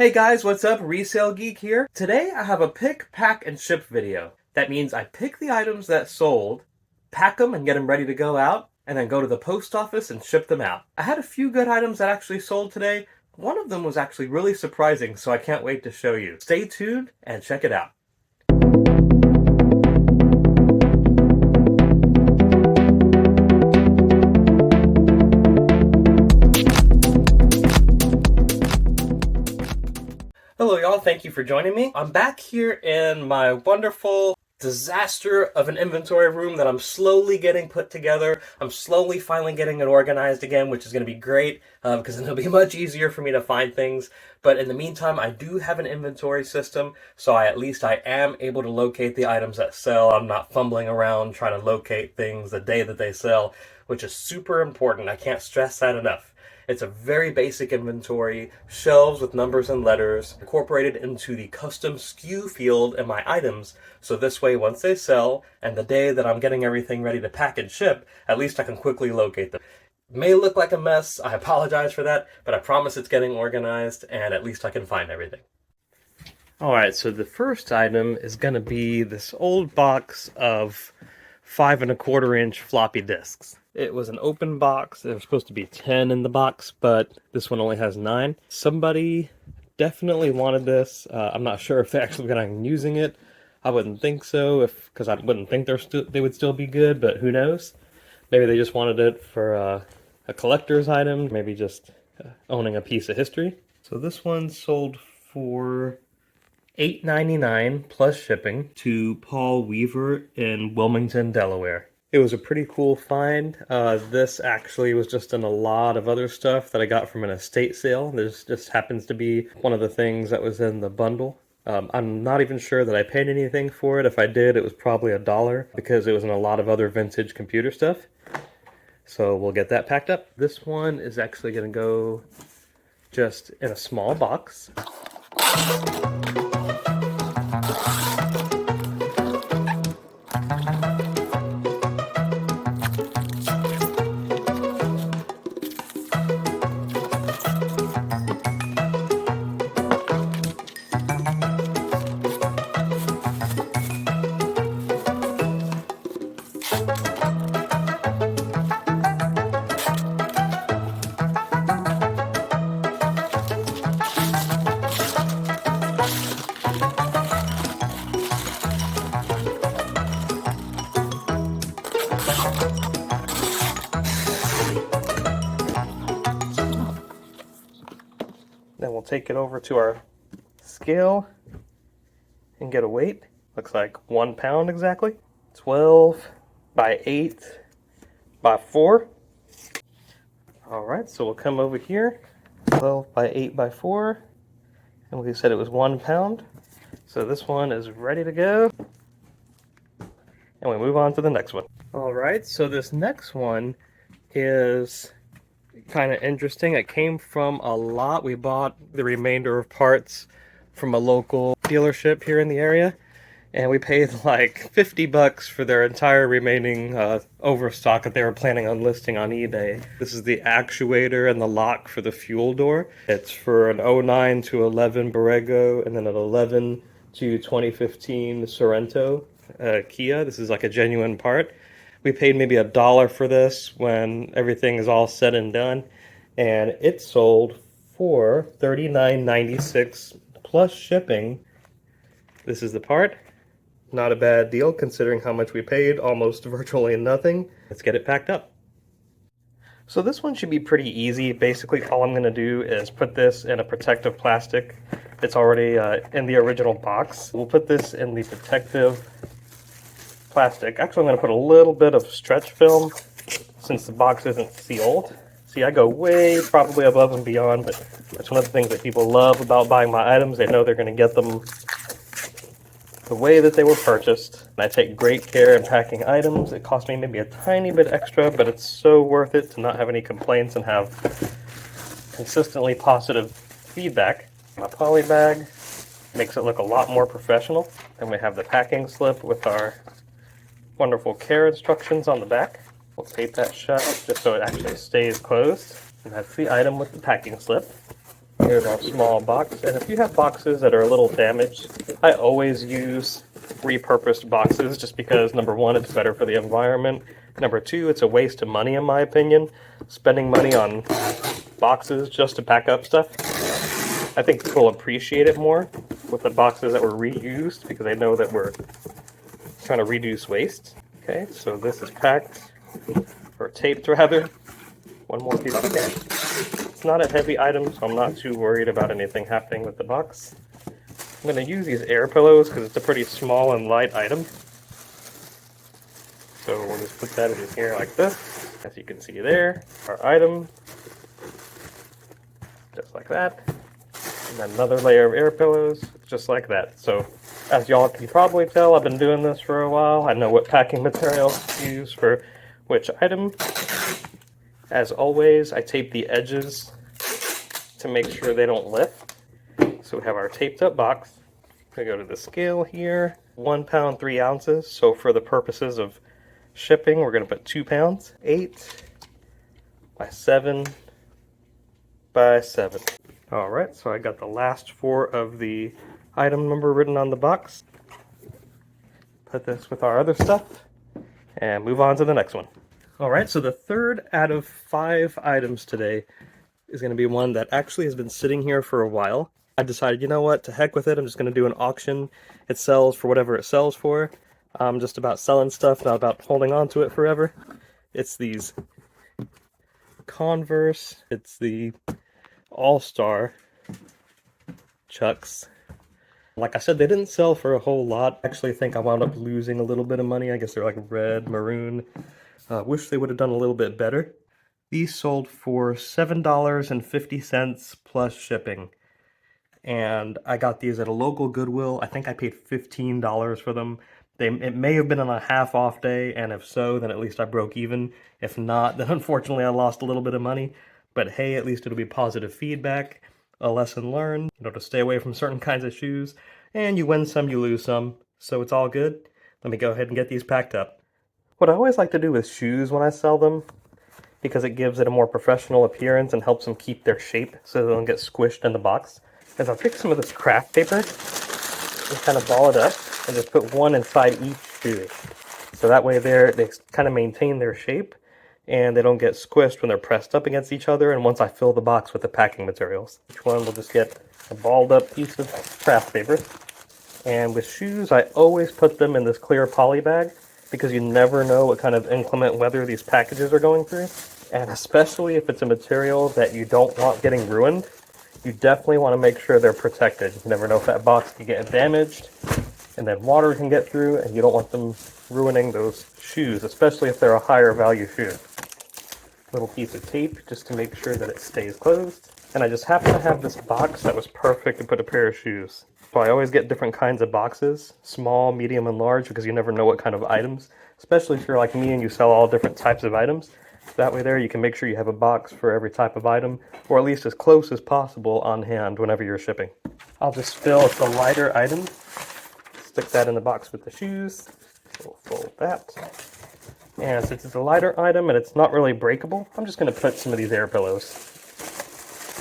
Hey guys, what's up? Resale Geek here. Today I have a pick, pack, and ship video. That means I pick the items that sold, pack them and get them ready to go out, and then go to the post office and ship them out. I had a few good items that actually sold today. One of them was actually really surprising, so I can't wait to show you. Stay tuned and check it out. Hello y'all, thank you for joining me. I'm back here in my wonderful disaster of an inventory room that I'm slowly getting put together. I'm slowly finally getting it organized again, which is going to be great because then it'll be much easier for me to find things. But in the meantime, I do have an inventory system, so at least I am able to locate the items that sell. I'm not fumbling around trying to locate things the day that they sell, which is super important. I can't stress that enough. It's a very basic inventory, shelves with numbers and letters, incorporated into the custom SKU field in my items, so this way once they sell, and the day that I'm getting everything ready to pack and ship, at least I can quickly locate them. It may look like a mess, I apologize for that, but I promise it's getting organized, and at least I can find everything. Alright, so the first item is going to be this old box of 5¼ inch floppy disks. It was an open box. There was supposed to be 10 in the box, but this one only has 9. Somebody definitely wanted this. I'm not sure if they're actually going to be using it. I wouldn't think so, because I wouldn't think they would still be good, but who knows? Maybe they just wanted it for a collector's item, maybe just owning a piece of history. So this one sold for $8.99 plus shipping to Paul Weaver in Wilmington, Delaware. It was a pretty cool find. This actually was just in a lot of other stuff that I got from an estate sale. This just happens to be one of the things that was in the bundle. I'm not even sure that I paid anything for it. If I did, it was probably $1 because it was in a lot of other vintage computer stuff. So we'll get that packed up. This one is actually going to go just in a small box. Then we'll take it over to our scale and get a weight. Looks like 1 pound exactly. 12 by 8 by 4. Alright, so we'll come over here. 12 by 8 by 4. And we said it was 1 pound. So this one is ready to go. And we move on to the next one. Alright, so this next one is kind of interesting. It came from a lot. We bought the remainder of parts from a local dealership here in the area, and we paid like $50 for their entire remaining overstock that they were planning on listing on eBay. This is the actuator and the lock for the fuel door. It's for an 09 to 11 Borrego and then an 11 to 2015 Sorento Kia. This is like a genuine part. We paid maybe $1 for this when everything is all said and done, and it sold for $39.96 plus shipping. This is the part. Not a bad deal considering how much we paid, almost virtually nothing. Let's get it packed up. So this one should be pretty easy. Basically all I'm going to do is put this in a protective plastic. It's already in the original box. We'll put this in the protective plastic. Actually, I'm going to put a little bit of stretch film since the box isn't sealed. See, I go way probably above and beyond, but that's one of the things that people love about buying my items. They know they're going to get them the way that they were purchased. And I take great care in packing items. It cost me maybe a tiny bit extra, but it's so worth it to not have any complaints and have consistently positive feedback. My poly bag makes it look a lot more professional. Then we have the packing slip with our wonderful care instructions on the back. We'll tape that shut just so it actually stays closed. And that's the item with the packing slip. Here's our small box, and if you have boxes that are a little damaged, I always use repurposed boxes just because, number one, it's better for the environment. Number two, it's a waste of money in my opinion, spending money on boxes just to pack up stuff. I think people appreciate it more with the boxes that were reused because they know that we're trying to reduce waste. Okay, so this is packed, or taped rather. One more piece of tape. It's not a heavy item, so I'm not too worried about anything happening with the box. I'm going to use these air pillows because it's a pretty small and light item. So we'll just put that in here like this. As you can see there, our item. Just like that. And then another layer of air pillows, just like that. So as y'all can probably tell, I've been doing this for a while. I know what packing material to use for which item. As always, I tape the edges to make sure they don't lift. So we have our taped up box. We go to the scale here, 1 pound 3 ounces. So for the purposes of shipping, we're going to put 2 pounds, 8 by 7 by 7. All right, so I got the last 4 of the item number written on the box. Put this with our other stuff and move on to the next one. All right, so the third out of 5 items today is going to be one that actually has been sitting here for a while. I decided, you know what, to heck with it, I'm just going to do an auction. It sells for whatever it sells for. I'm just about selling stuff, not about holding on to it forever. It's these Converse, it's the All-Star Chucks. Like I said, they didn't sell for a whole lot. I actually think I wound up losing a little bit of money. I guess they're like red, maroon. Wish they would have done a little bit better. These sold for $7.50 plus shipping. And I got these at a local Goodwill. I think I paid $15 for them. It may have been on a half off day, and if so, then at least I broke even. If not, then unfortunately I lost a little bit of money. But hey, at least it'll be positive feedback, a lesson learned, to stay away from certain kinds of shoes. And you win some, you lose some. So it's all good. Let me go ahead and get these packed up. What I always like to do with shoes when I sell them, because it gives it a more professional appearance and helps them keep their shape so they don't get squished in the box, is I'll take some of this craft paper and kind of ball it up and just put one inside each shoe. So that way they kind of maintain their shape and they don't get squished when they're pressed up against each other. And once I fill the box with the packing materials, each one will just get a balled up piece of craft paper. And with shoes, I always put them in this clear poly bag because you never know what kind of inclement weather these packages are going through. And especially if it's a material that you don't want getting ruined, you definitely want to make sure they're protected. You never know if that box can get damaged, and then water can get through, and you don't want them ruining those shoes, especially if they're a higher value shoe. Little piece of tape just to make sure that it stays closed. And I just happen to have this box that was perfect to put a pair of shoes. So I always get different kinds of boxes, small, medium, and large, because you never know what kind of items, especially if you're like me and you sell all different types of items. That way there you can make sure you have a box for every type of item, or at least as close as possible on hand whenever you're shipping. I'll just fill the lighter item, stick that in the box with the shoes, we'll fold that. And since it's a lighter item and it's not really breakable, I'm just going to put some of these air pillows.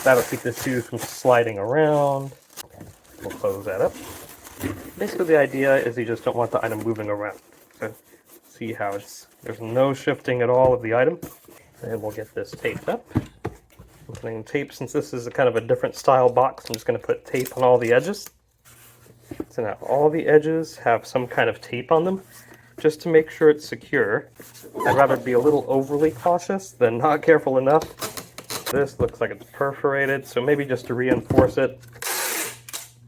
That'll keep the shoes from sliding around. We'll close that up. Basically the idea is you just don't want the item moving around. So see how there's no shifting at all of the item. And we'll get this taped up. I'm putting tape, since this is a kind of a different style box, I'm just going to put tape on all the edges. So now all the edges have some kind of tape on them, just to make sure it's secure. I'd rather be a little overly cautious than not careful enough. This looks like it's perforated, so maybe just to reinforce it,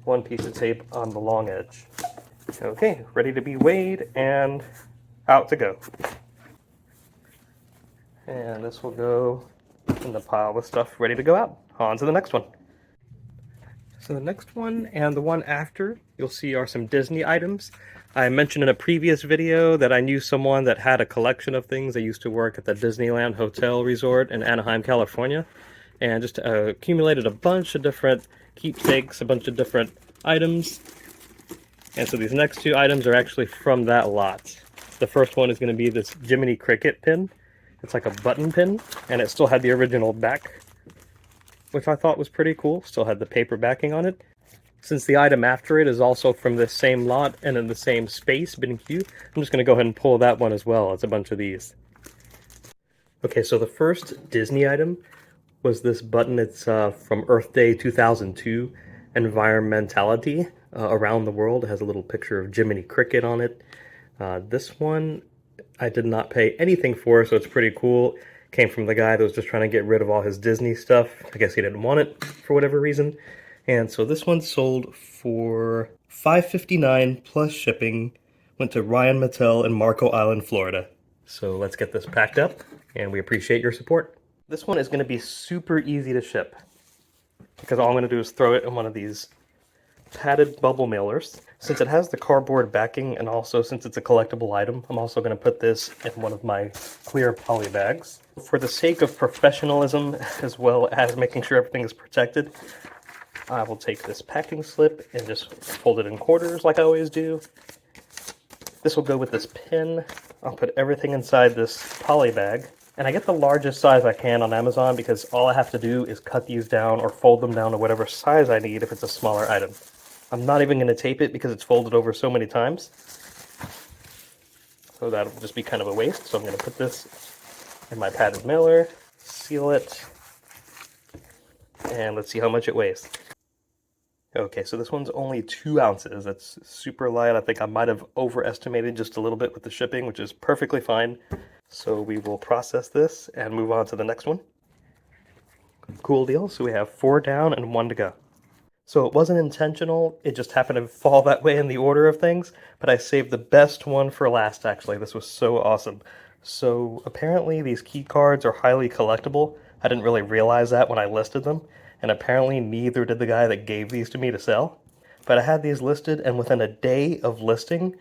one piece of tape on the long edge. Okay, ready to be weighed and out to go. And this will go in the pile of stuff ready to go out. On to the next one. So the next one and the one after you'll see are some Disney items. I mentioned in a previous video that I knew someone that had a collection of things. They used to work at the Disneyland Hotel Resort in Anaheim, California, and just accumulated a bunch of different keepsakes, a bunch of different items. And so these next 2 items are actually from that lot. The first one is going to be this Jiminy Cricket pin. It's like a button pin, and it still had the original back. which I thought was pretty cool. Still had the paper backing on it. Since the item after it is also from this same lot and in the same space, bin and queue, I'm just going to go ahead and pull that one as well. It's a bunch of these. Okay, so the first Disney item was this button. It's from Earth Day 2002, Environmentality Around the World. It has a little picture of Jiminy Cricket on it. This one I did not pay anything for, so it's pretty cool. Came from the guy that was just trying to get rid of all his Disney stuff. I guess he didn't want it for whatever reason. And so this one sold for $5.59 plus shipping. Went to Ryan Mattel in Marco Island, Florida. So let's get this packed up, and we appreciate your support. This one is going to be super easy to ship, because all I'm going to do is throw it in one of these padded bubble mailers. Since it has the cardboard backing, and also since it's a collectible item, I'm also going to put this in one of my clear poly bags. For the sake of professionalism, as well as making sure everything is protected, I will take this packing slip and just fold it in quarters like I always do. This will go with this pin. I'll put everything inside this poly bag. And I get the largest size I can on Amazon because all I have to do is cut these down or fold them down to whatever size I need if it's a smaller item. I'm not even going to tape it because it's folded over so many times. So that'll just be kind of a waste. So I'm going to put this in my padded mailer, seal it, and let's see how much it weighs. Okay, so this one's only 2 ounces. That's super light. I think I might have overestimated just a little bit with the shipping, which is perfectly fine. So we will process this and move on to the next one. Cool deal. So we have 4 down and 1 to go. So it wasn't intentional. It just happened to fall that way in the order of things. But I saved the best one for last, actually. This was so awesome. So apparently these key cards are highly collectible. I didn't really realize that when I listed them. And apparently neither did the guy that gave these to me to sell. But I had these listed, and within a day of listing,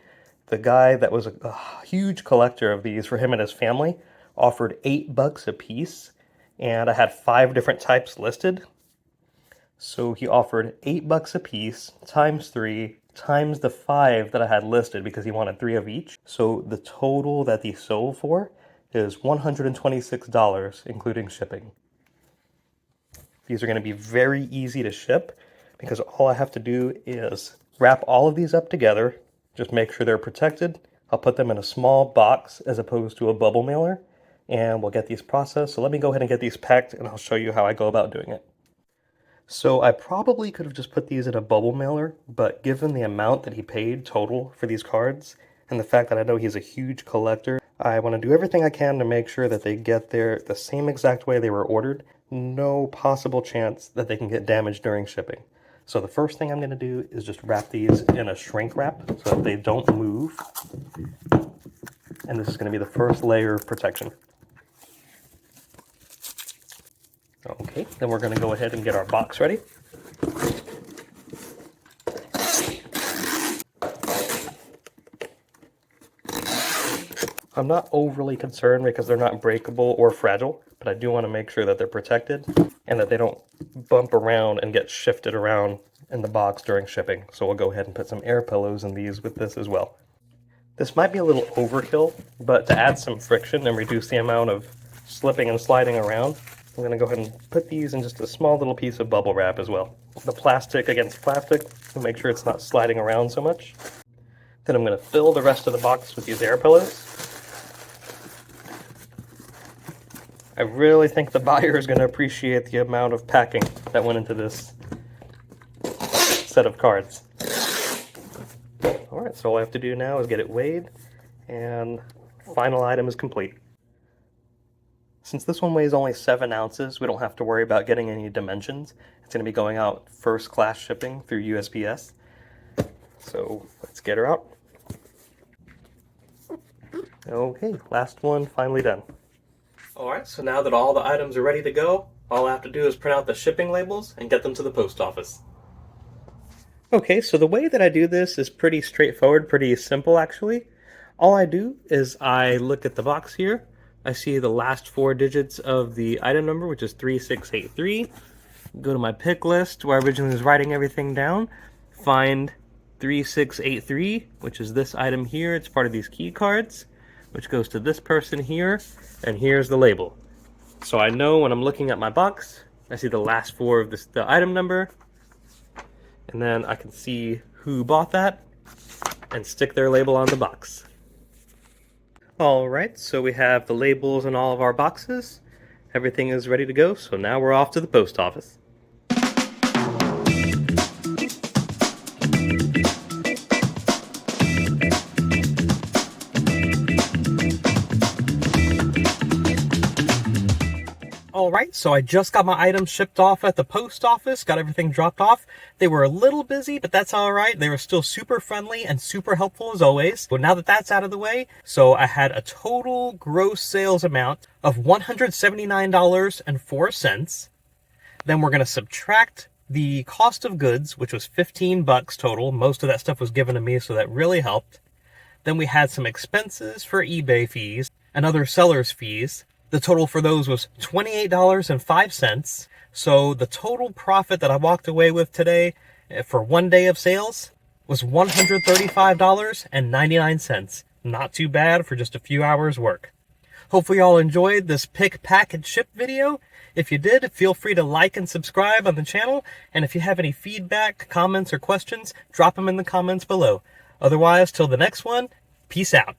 the guy that was a huge collector of these for him and his family offered $8 a piece, and I had 5 different types listed. So he offered $8 a piece times 3 times the 5 that I had listed because he wanted 3 of each. So the total that he sold for is $126, including shipping. These are going to be very easy to ship because all I have to do is wrap all of these up together, just make sure they're protected. I'll put them in a small box as opposed to a bubble mailer, and we'll get these processed. So let me go ahead and get these packed, and I'll show you how I go about doing it. So I probably could have just put these in a bubble mailer, but given the amount that he paid total for these cards, and the fact that I know he's a huge collector, I want to do everything I can to make sure that they get there the same exact way they were ordered. No possible chance that they can get damaged during shipping. So the first thing I'm going to do is just wrap these in a shrink wrap so that they don't move. And this is going to be the first layer of protection. Okay, then we're going to go ahead and get our box ready. I'm not overly concerned because they're not breakable or fragile, but I do want to make sure that they're protected and that they don't bump around and get shifted around in the box during shipping. So we'll go ahead and put some air pillows in these with this as well. This might be a little overkill, but to add some friction and reduce the amount of slipping and sliding around, I'm going to go ahead and put these in just a small little piece of bubble wrap as well. The plastic against plastic to make sure it's not sliding around so much. Then I'm going to fill the rest of the box with these air pillows. I really think the buyer is going to appreciate the amount of packing that went into this set of cards. Alright, so all I have to do now is get it weighed, and final item is complete. Since this one weighs only 7 ounces, we don't have to worry about getting any dimensions. It's going to be going out first class shipping through USPS. So let's get her out. Okay, last one finally done. Alright, so now that all the items are ready to go, all I have to do is print out the shipping labels and get them to the post office. Okay, so the way that I do this is pretty straightforward, pretty simple actually. All I do is I look at the box here, I see the last 4 digits of the item number, which is 3683. Go to my pick list where I originally was writing everything down, find 3683, which is this item here. It's part of these key cards, which goes to this person here, and here's the label. So I know when I'm looking at my box, I see the last four of the item number, and then I can see who bought that and stick their label on the box. Alright, so we have the labels in all of our boxes. Everything is ready to go, so now we're off to the post office. Alright, so I just got my items shipped off at the post office, got everything dropped off. They were a little busy, but that's alright. They were still super friendly and super helpful as always. But now that that's out of the way, so I had a total gross sales amount of $179.04. Then we're going to subtract the cost of goods, which was $15 total. Most of that stuff was given to me, so that really helped. Then we had some expenses for eBay fees and other sellers' fees. The total for those was $28.05. So the total profit that I walked away with today for one day of sales was $135.99. Not too bad for just a few hours work. Hopefully y'all enjoyed this pick, pack, and ship video. If you did, feel free to like and subscribe on the channel. And if you have any feedback, comments, or questions, drop them in the comments below. Otherwise, till the next one, peace out.